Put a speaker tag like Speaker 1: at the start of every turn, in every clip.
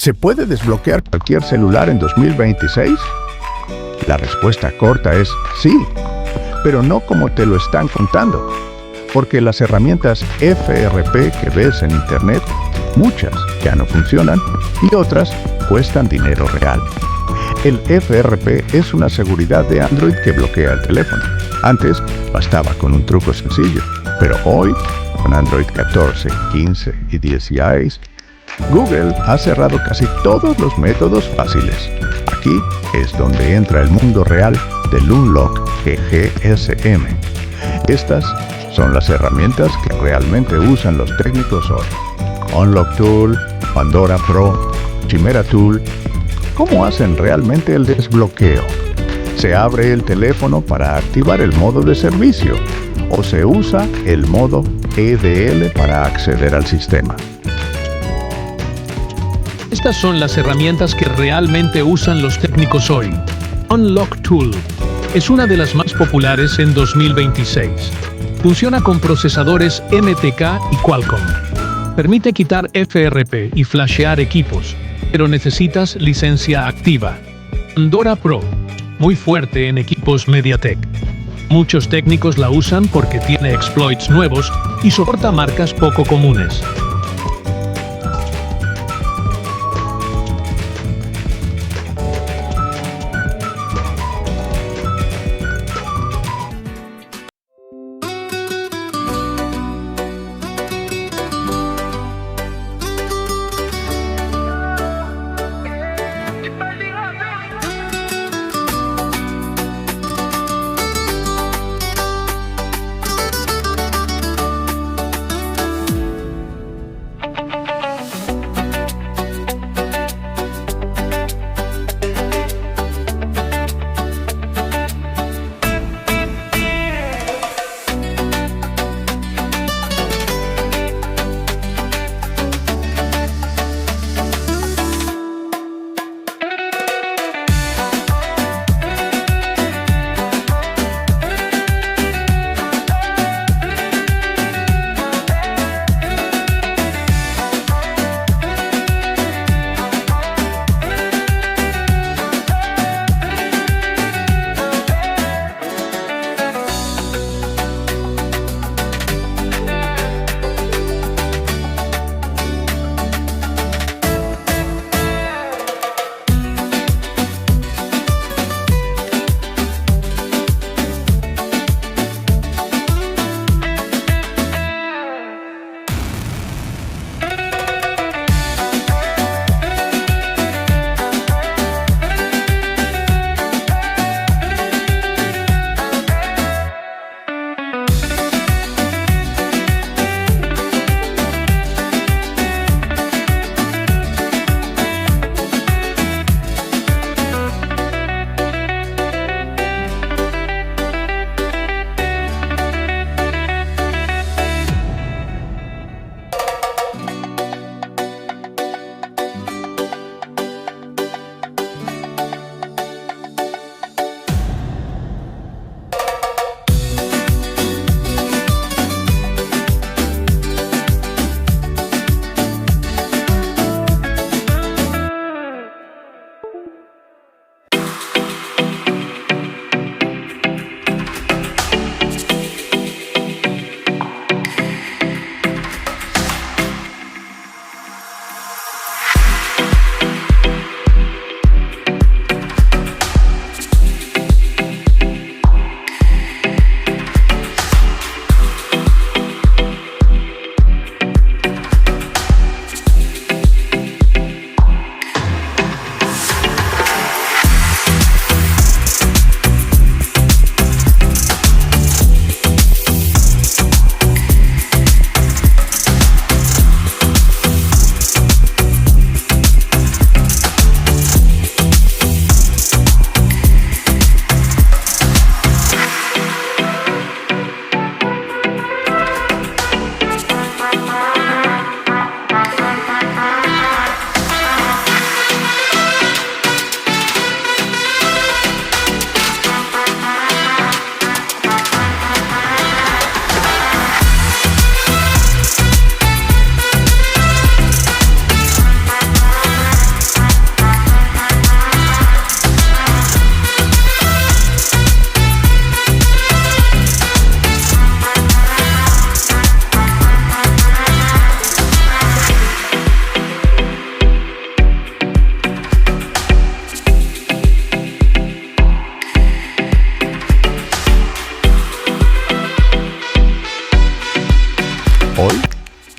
Speaker 1: ¿Se puede desbloquear cualquier celular en 2026? La respuesta corta es sí, pero no como te lo están contando, porque las herramientas FRP que ves en Internet, muchas ya no funcionan y otras cuestan dinero real. El FRP es una seguridad de Android que bloquea el teléfono. Antes bastaba con un truco sencillo, pero hoy, con Android 14, 15 y 16, Google ha cerrado casi todos los métodos fáciles. Aquí es donde entra el mundo real del Unlock GSM. Estas son las herramientas que realmente usan los técnicos hoy. UnlockTool, Pandora Pro, Chimera Tool. ¿Cómo hacen realmente el desbloqueo? ¿Se abre el teléfono para activar el modo de servicio o se usa el modo EDL para acceder al sistema?
Speaker 2: Estas son las herramientas que realmente usan los técnicos hoy. UnlockTool es una de las más populares en 2026. Funciona con procesadores MTK y Qualcomm. Permite quitar FRP y flashear equipos, pero necesitas licencia activa. Pandora Pro, muy fuerte en equipos MediaTek. Muchos técnicos la usan porque tiene exploits nuevos y soporta marcas poco comunes.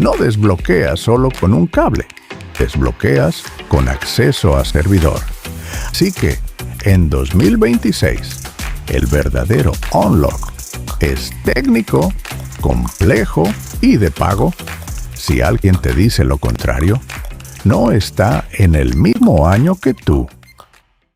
Speaker 1: No desbloqueas solo con un cable, desbloqueas con acceso a servidor. Así que, en 2026, el verdadero Unlock es técnico, complejo y de pago. Si alguien te dice lo contrario, no está en el mismo año que tú.